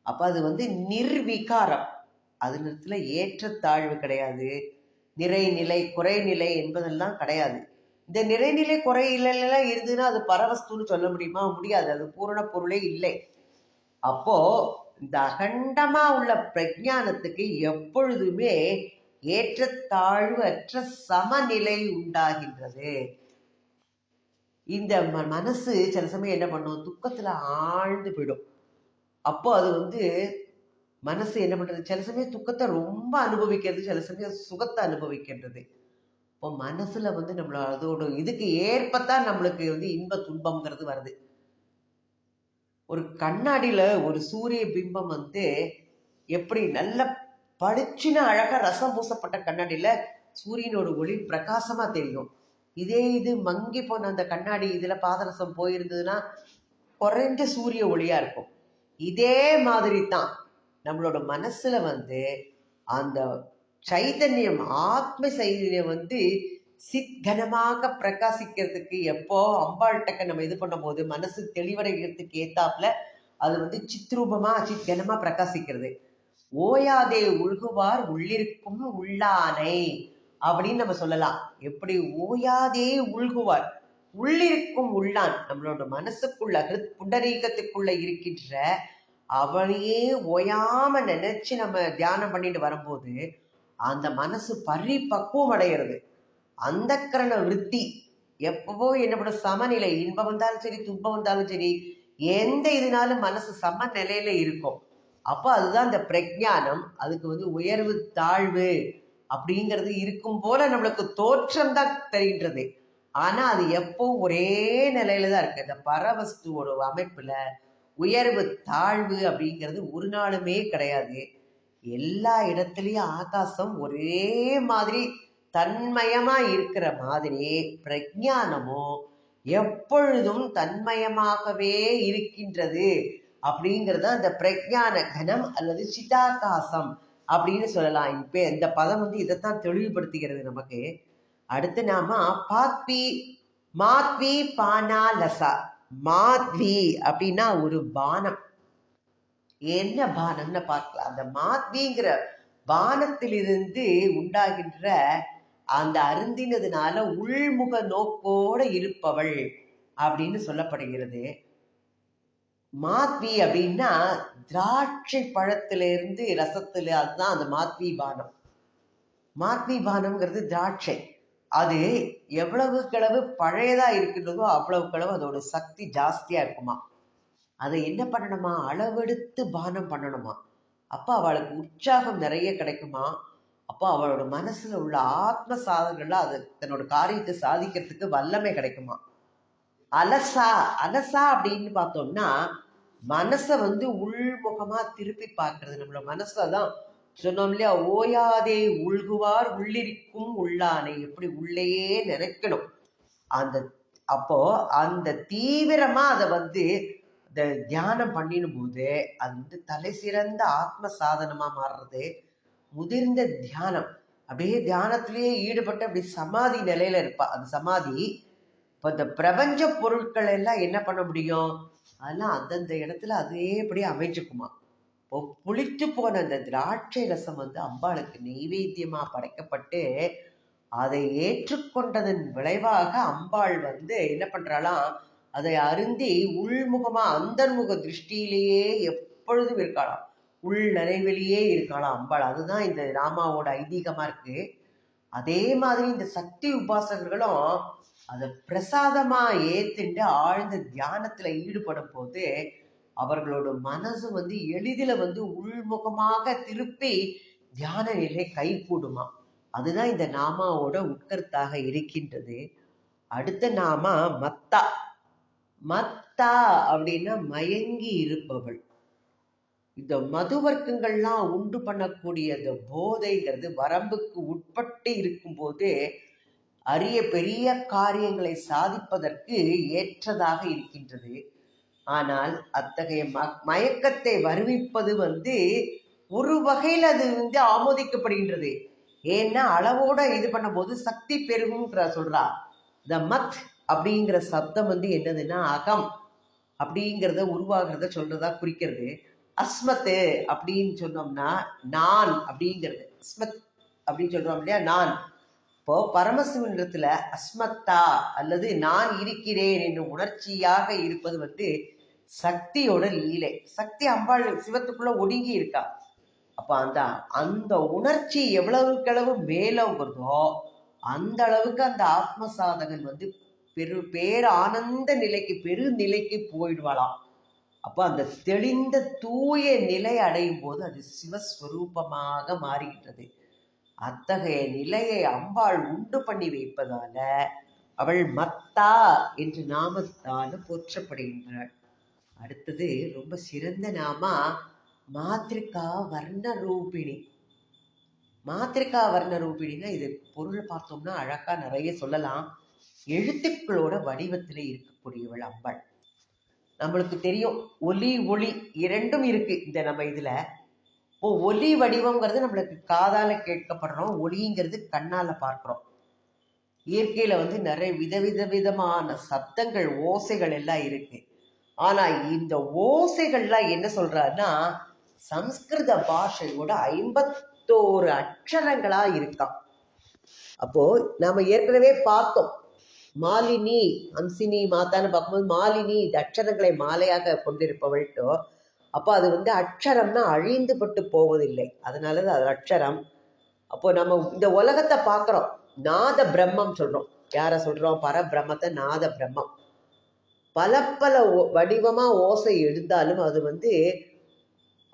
அப்ப அது நிர்விகாரம். அது நேரத்துல ஏற்றத்தாழ்வு கிடையாது, நிறைநிலை குறைநிலை என்பதெல்லாம் கிடையாது. இந்த நிறைநிலை குறையிலாம் இருந்ததுன்னா அது பரவஸ்துன்னு சொல்ல முடியுமா? முடியாது. அது பூரண பொருளே இல்லை. அப்போ இந்த அகண்டமா உள்ள பிரஜானத்துக்கு எப்பொழுதுமே ஏற்றத்தாழ்வு அற்ற சமநிலை உண்டாகின்றது. இந்த மனசு சில சமயம் என்ன பண்ணும், துக்கத்துல ஆழ்ந்து போயிடும். அப்போ அது மனசு என்ன பண்றது, சில சமயம் துக்கத்தை ரொம்ப அனுபவிக்கிறது, சில சமயம் சுகத்தை அனுபவிக்கின்றது. இப்போ மனசுல நம்மள அதோட இதுக்கு ஏற்பத்தான் நம்மளுக்கு இன்ப துன்பம்ங்கிறது வருது. ஒரு கண்ணாடியில ஒரு சூரிய பிம்பம் எப்படி நல்ல பளிச்சுன்னு அழகா ரசம் பூசப்பட்ட கண்ணாடியில சூரியனோட ஒளி பிரகாசமா தெரியும். இதே இது மங்கி போன அந்த கண்ணாடி இதுல பாதரசம் போயிருந்ததுன்னா குறைஞ்ச சூரிய ஒளியா இருக்கும். இதே மாதிரி தான் நம்மளோட மனசுல அந்த சைதன்யம், ஆத்ம சைதன்யம் சித்கனமாக பிரகாசிக்கிறதுக்கு எப்போ அம்பாள்கிட்ட நம்ம இது பண்ணும் போது மனசு தெளிவடைகிறதுக்கு ஏத்தாப்புல அது சித்ரூபமா சித்கனமா பிரகாசிக்கிறது. ஓயாதே உள்குவார் உள்ளிருக்கும் உள்ளானை அப்படின்னு நம்ம சொல்லலாம். எப்படி ஓயாதே உள்குவார், உள்ளிருக்கும் உள்ளான், நம்மளோட மனசுக்குள்ள புண்டரீகத்துக்குள்ள இருக்கின்ற அவனையே ஓயாம நினைச்சு நம்ம தியானம் பண்ணிட்டு வரும்போது அந்த மனசு பரிபக்குவம் அடைகிறது. அந்த கரண விருத்தி எப்பவோ என்ன பண்ண சமநிலை, இன்பம் வந்தாலும் சரி துன்பம் வந்தாலும் சரி எந்த இதனாலும் மனசு சமநிலையில இருக்கும். அப்போ அதுதான் இந்த பிரஜானம். அதுக்கு உயர்வு தாழ்வு அப்படிங்கிறது இருக்கும் போல நம்மளுக்கு தோற்றம் தான் தெரிகின்றது. ஆனா அது எப்போ ஒரே நிலையில தான் இருக்கு. இந்த பரவஸ்துவோட அமைப்புல உயர்வு தாழ்வு அப்படிங்கிறது ஒரு நாளுமே கிடையாது. எல்லா இடத்துலயும் ஆகாசம் ஒரே மாதிரி தன்மயமா இருக்கிற மாதிரி பிரஜானமும் எப்பொழுதும் தன்மயமாகவே இருக்கின்றது அப்படிங்கிறது அந்த பிரஜான கனம் அல்லது சிதாகாசம் அப்படின்னு சொல்லலாம். இப்ப இந்த பதம் இதைத்தான் தெளிவுபடுத்துகிறது நமக்கு. அடுத்து நாம பாத்வி மாத்வி பானா லசா. மாத்வி அப்படின்னா ஒரு பானம். என்ன பானம்னு பார்க்கலாம். அந்த மாத்விங்கிற பானத்திலிருந்து உண்டாகின்ற அந்த அருந்தினதுனால உள்முக நோக்கோட இருப்பவள் அப்படின்னு சொல்லப்படுகிறது. மாத்வி அப்படின்னா திராட்சை பழத்திலிருந்து ரசத்துல, அதுதான் அந்த மாத்வி பானம். மாத்வி பானம்ங்கிறது திராட்சை. அது எவ்வளவுக்களவு பழையதா இருக்கின்றதோ அவ்வளவுக்களவு அதோட சக்தி ஜாஸ்தியா இருக்குமா. அதை என்ன பண்ணணுமா, அளவெடுத்து பானம் பண்ணணுமா. அப்ப அவளுக்கு உற்சாகம் நிறைய கிடைக்குமா. அப்போ அவளோட மனசுல உள்ள ஆத்ம சாதனைகள்ல அது தன்னோட காரியத்தை சாதிக்கிறதுக்கு வல்லமை கிடைக்குமா. அலசா, அலசா அப்படின்னு பார்த்தோம்னா மனச உள்முகமா திருப்பி பார்க்கறது. நம்மளோட மனசுலதான் சொன்னோம் இல்லையா, ஓயாதே உள்குவார் உள்ளிருக்கும் உள்ளானை. எப்படி உள்ளேயே நினைக்கணும். அந்த அப்போ அந்த தீவிரமா அதை இந்த தியானம் பண்ணிடும் போது அது தலை சிறந்த ஆத்ம சாதனமா மாறுறது. முதிர்ந்த தியானம், அப்படியே தியானத்திலேயே ஈடுபட்டு அப்படி சமாதி நிலையில இருப்பா. அந்த சமாதி இப்போ இந்த பிரபஞ்ச பொருட்கள் எல்லாம் என்ன பண்ண முடியும், அதெல்லாம் அந்தந்த இடத்துல அதே அப்படி அமைச்சுக்குமா. இப்போ புளித்து போன அந்த திராட்சை ரசம் அம்பாளுக்கு நெய்வேத்தியமா படைக்கப்பட்டு அதை ஏற்றுக்கொண்டதன் விளைவாக அம்பாள் என்ன பண்றாளாம், அதை அருந்தி உள்முகமா அந்தர்முக திருஷ்டியிலேயே எப்பொழுதும் இருக்காளாம். உள் நிறைவிலேயே இருக்காளாம் அம்பாள். அதுதான் இந்த ராமாவோட ஐதீகமா இருக்கு. அதே மாதிரி இந்த சக்தி உபாசகர்களும் அதை பிரசாதமா ஏத்துட்டு ஆழ்ந்த தியானத்துல ஈடுபடும் போது அவர்களோட மனசு எளிதில உள்முகமாக திருப்பி தியான நிலை கை கூடுமா. அதுதான் இந்த நாமாவோட உட்கருத்தாக இருக்கின்றது. அடுத்த நாமா மத்தா. மத்தா அப்படின்னா மயங்கி இருப்பவள். இந்த மது வர்க்கங்கள்லாம் உண்டு பண்ணக்கூடிய இந்த போதைங்கிறது வரம்புக்கு உட்பட்டு இருக்கும்போது அரிய பெரிய காரியங்களை சாதிப்பதற்கு ஏற்றதாக இருக்கின்றது. ஆனால் அத்தகைய மயக்கத்தை வருவிப்பது ஒரு வகையில் அது ஆமோதிக்கப்படுகின்றது. ஏன்னா அளவோட இது பண்ணும் போது சக்தி பெருகும் சொல்றா. த மத் அப்படிங்கிற சப்தம் என்னதுன்னா அகம் அப்படிங்கிறத உருவாகிறத சொல்றதா குறிக்கிறது. அஸ்மத்து அப்படின்னு சொன்னோம்னா நான் அப்படிங்கிறது. அஸ்மத் அப்படின்னு சொல்றோம் இல்லையா, நான். இப்போ பரமசிவனிடத்துல அஸ்மத்தா அல்லது நான் இருக்கிறேன் என்ற உணர்ச்சியாக இருப்பது சக்தியோட லீலை. சக்தி அம்பாள் சிவத்துக்குள்ள ஒடுங்கி இருக்கா. அப்ப அந்த அந்த உணர்ச்சி எவ்வளவுக்களவு மேலோங்கிறதோ அந்த அளவுக்கு அந்த ஆத்ம சாதகன் பேர் ஆனந்த நிலைக்கு பெருநிலைக்கு போயிடுவாளாம். அப்ப அந்த தெளிந்த தூய நிலை அடையும் போது அது சிவஸ்வரூபமாக மாறுகின்றது. அத்தகைய நிலையை அம்பாள் உண்டு பண்ணி வைப்பதால அவள் மத்தா என்று நாமத்தால போற்றப்படுகின்றாள். அடுத்தது ரொம்ப சிறந்த நாமா மாத்ரிகா வர்ண ரூபிணி. மாத்ரிகா வர்ண ரூபிணின்னா இது பொருள் பார்த்தோம்னா அழகா நிறைய சொல்லலாம். எழுத்துக்களோட வடிவத்துல இருக்கக்கூடியவள் அம்பாள். நம்மளுக்கு தெரியும் ஒலி ஒளி இரண்டும் இருக்கு இந்த நம்ம இதுல. இப்போ ஒலி வடிவம்ங்கிறது நம்மளுக்கு காதால கேட்கப்படுறோம், ஒலிங்கிறது கண்ணால பார்க்கிறோம். இயற்கையில நிறைய விதமான சப்தங்கள் ஓசைகள் எல்லாம் இருக்கு. ஆனா இந்த ஓசைகள்லாம் என்ன சொல்றாருன்னா சம்ஸ்கிருத பாஷையோட 51 அக்ஷரங்களா இருக்காம். அப்போ நாம ஏற்கனவே பார்த்தோம் மாலினி அம்சினி மாத்தான்னு பார்க்கும்போது மாலினி இந்த அக்ஷரங்களை மாலையாக கொண்டிருப்பவள்ட்டோ. அப்போ அது அக்ஷரம்னா அழிந்து பட்டு போவதில்லை, அதனாலதான் அது அக்ஷரம். அப்போ நம்ம இந்த உலகத்தை பார்க்கிறோம், நாத பிரம்மம் சொல்றோம். யார சொல்றோம்? பரபிரம்மத்தை நாத பிரம்மம். பல பல வடிவமா ஓசை எழுந்தாலும் அது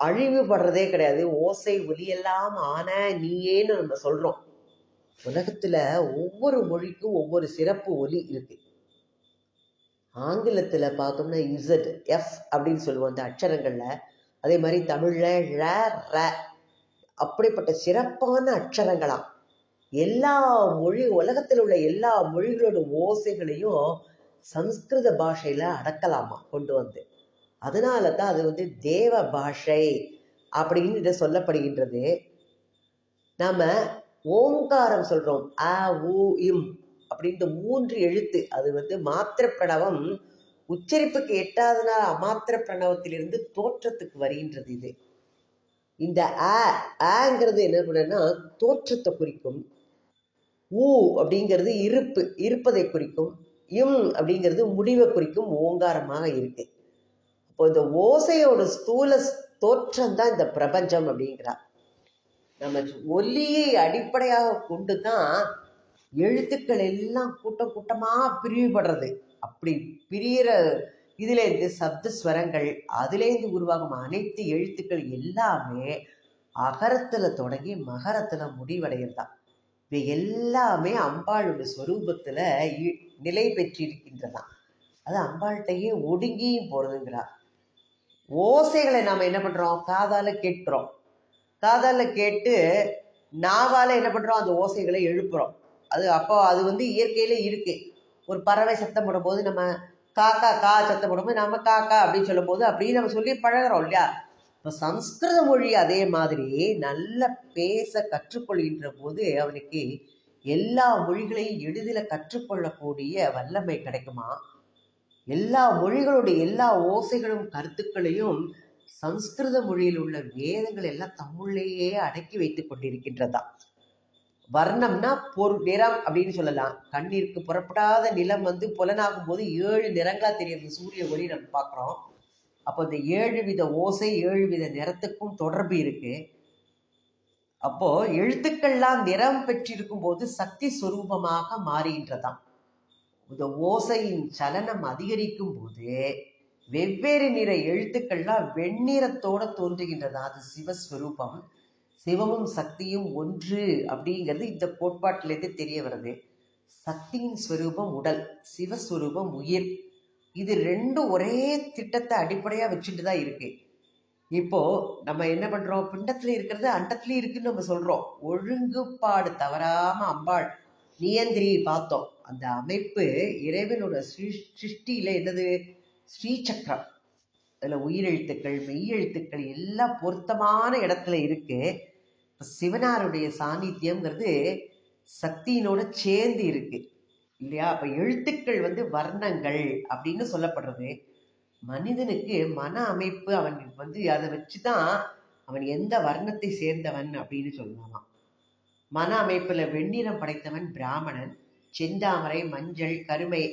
அழிவுபடுறதே கிடையாது. ஓசை ஒலியெல்லாம் ஆன நீயேன்னு நம்ம சொல்றோம். உலகத்துல ஒவ்வொரு மொழிக்கும் ஒவ்வொரு சிறப்பு ஒலி இருக்கு. ஆங்கிலத்துல பார்த்தோம்னா இசட் எஃப் அப்படின்னு சொல்லுவோம் அந்த அக்ஷரங்கள்ல. அதே மாதிரி தமிழ்ல ழ ர அப்படிப்பட்ட சிறப்பான அக்ஷரங்களாம். எல்லா மொழி உலகத்தில் உள்ள எல்லா மொழிகளோட ஓசைகளையும் சம்ஸ்கிருத பாஷையில அடக்கலாமா கொண்டு அதனாலதான் அது தேவ பாஷை அப்படின்னு இதை சொல்லப்படுகின்றது. நாம ஓங்காரம் சொல்றோம், அ உ இம் அப்படின்ற 3 எழுத்து. அது மாத்திர பிரணவம் உச்சரிப்புக்கு எட்டாதனால அமாத்திர பிரணவத்திலிருந்து தோற்றத்துக்கு வருகின்றது. இது இந்த ஆங்கிறது என்ன பண்ணா தோற்றத்தை குறிக்கும். ஊ அப்படிங்கிறது இருப்பதை குறிக்கும். இம் அப்படிங்கிறது முடிவை குறிக்கும் ஓங்காரமாக இருக்கு. அப்போ இந்த ஓசையோட ஸ்தூல தோற்றம் தான் இந்த பிரபஞ்சம் அப்படிங்கிறார். நம்ம ஒலியை அடிப்படையாக கொண்டுதான் எழுத்துக்கள் எல்லாம் கூட்டம் கூட்டமா பிரிவுபடுறது. அப்படி பிரியிற இதுல இருந்து சப்த ஸ்வரங்கள், அதுலேருந்து உருவாகும் அனைத்து எழுத்துக்கள் எல்லாமே அகரத்துல தொடங்கி மகரத்துல முடிவடைகிறதா. இது எல்லாமே அம்பாளுடைய ஸ்வரூபத்துல நிலை பெற்றிருக்கின்றதா. அது அம்பாள்கிட்டயே ஒடுங்கியும் போறதுங்கிறா. ஓசைகளை நாம என்ன பண்றோம்? காதால கேட்கிறோம். காதால கேட்டு நாவால என்ன பண்றோம்? அந்த ஓசைகளை எழுப்புறோம். அப்போ அது இயற்கையில இருக்கு. ஒரு பறவை சத்தம் போடும் போது நம்ம காக்கா கா சத்தம் போடும்போது நம்ம காக்கா அப்படின்னு சொல்லும் போது அப்படின்னு நம்ம சொல்லி பழகிறோம் இல்லையா? இப்போ சம்ஸ்கிருத மொழி அதே மாதிரி நல்ல பேச கற்றுக்கொள்கின்ற போது அவனுக்கு எல்லா மொழிகளையும் எளிதில் கற்றுக்கொள்ளக்கூடிய வல்லமை கிடைக்குமா. எல்லா மொழிகளுடைய எல்லா ஓசைகளும் கருத்துக்களையும் சம்ஸ்கிருத மொழியில் உள்ள வேதங்கள் எல்லாம் தமிழ்லேயே அடக்கி வைத்துக் கொண்டிருக்கின்றதா. வர்ணம்னா நிறம் அப்படின்னு சொல்லலாம். கண்ணிற்கு புறப்படாத நிலம் புலனாகும் போது 7 நிறங்களா தெரியுது. சூரிய ஒளி நம்ம பார்க்குறோம். அப்போ இந்த 7 வித ஓசை 7 வித நிறத்துக்கும் தொடர்பு இருக்கு. அப்போ எழுத்துக்கள்லாம் நிறம் பெற்றிருக்கும் போது சக்தி ஸ்வரூபமாக மாறுகின்றதாம். இந்த ஓசையின் சலனம் அதிகரிக்கும் போது வெவ்வேறு நிற எழுத்துக்கள்லாம் வெண்ணிறத்தோட தோன்றுகின்றதா. அது சிவஸ்வரூபம். சிவமும் சக்தியும் ஒன்று அப்படிங்கிறது இந்த கோட்பாட்டிலேருந்து தெரிய வருது. சக்தியின் ஸ்வரூபம் உடல், சிவஸ்வரூபம் உயிர். இது ரெண்டும் ஒரே திட்டத்தை அடிப்படையா வச்சுட்டு தான் இருக்கு. இப்போ நம்ம என்ன பண்றோம்? பிண்டத்துல இருக்கிறது அண்டத்துலயும் இருக்குன்னு நம்ம சொல்றோம். ஒழுங்குபாடு தவறாம அம்பாள் நியந்திரி பார்த்தோம். அந்த அமைப்பு இறைவனோட சிருஷ்டியில என்னது? ஸ்ரீசக்கரம். அதுல உயிரெழுத்துக்கள் மெய்யெழுத்துக்கள் எல்லாம் பொருத்தமான இடத்துல இருக்கு. சிவனாருடைய சாநித்தியம்ங்கிறது சக்தியினோட சேர்ந்து இருக்கு இல்லையா? அப்ப எழுத்துக்கள் வர்ணங்கள் அப்படின்னு சொல்லப்படுறது. மனிதனுக்கு மன அமைப்பு அவன் அதை வச்சுதான் அவன் எந்த வர்ணத்தை சேர்ந்தவன் அப்படின்னு சொல்லலாமா. மன அமைப்புல வெண்ணிறம் படைத்தவன் பிராமணன், செந்தாமரை, மஞ்சள், கருமை,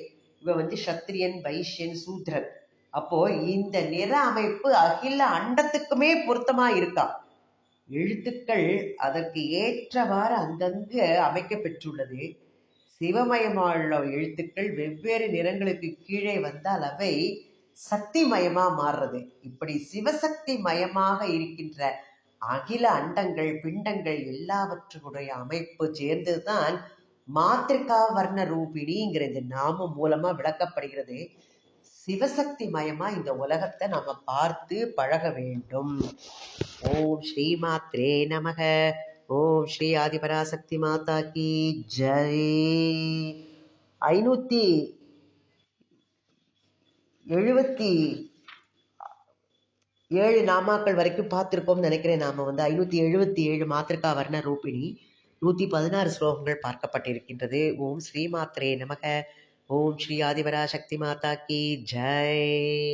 இவன் சத்திரியன், வைஷ்யன், சூத்ரன். அப்போ இந்த நிற அமைப்பு அகில அண்டத்துக்குமே பொருத்தமா இருக்கா. எழுத்துக்கள் அதற்கு ஏற்றவாறு அங்கங்கு அமைக்க பெற்றுள்ளது. சிவமயமுள்ள எழுத்துக்கள் வெவ்வேறு நிறங்களுக்கு கீழே வந்தால் அவை சக்தி மயமா மாறுறது. இப்படி சிவசக்தி மயமாக இருக்கின்ற அகில அண்டங்கள், பிண்டங்கள் எல்லாவற்றுடைய அமைப்பு சேர்ந்ததுதான் மாத்திருக்கா வர்ண ரூபிணிங்கிற இந்த நாமம் மூலமா விளக்கப்படுகிறது. சிவசக்தி மயமா இந்த உலகத்தை நாம பார்த்து பழக வேண்டும். ஓம் ஸ்ரீ மாத்ரே நமக. ஓம் ஸ்ரீ ஆதிபராசக்தி மாதா கி ஜெய். 577 நாமாக்கள் வரைக்கும் பார்த்திருக்கோம் நினைக்கிறேன். நாம 577 மாத்திருக்கா வர்ண ரூபிணி, 116 ஸ்லோகங்கள் பார்க்கப்பட்டிருக்கின்றது. ஓம் ஸ்ரீ மாத்ரே நமக. ஓம் ஸ்ரீ ஆதிபராசக்தி மாதா கி ஜெய்.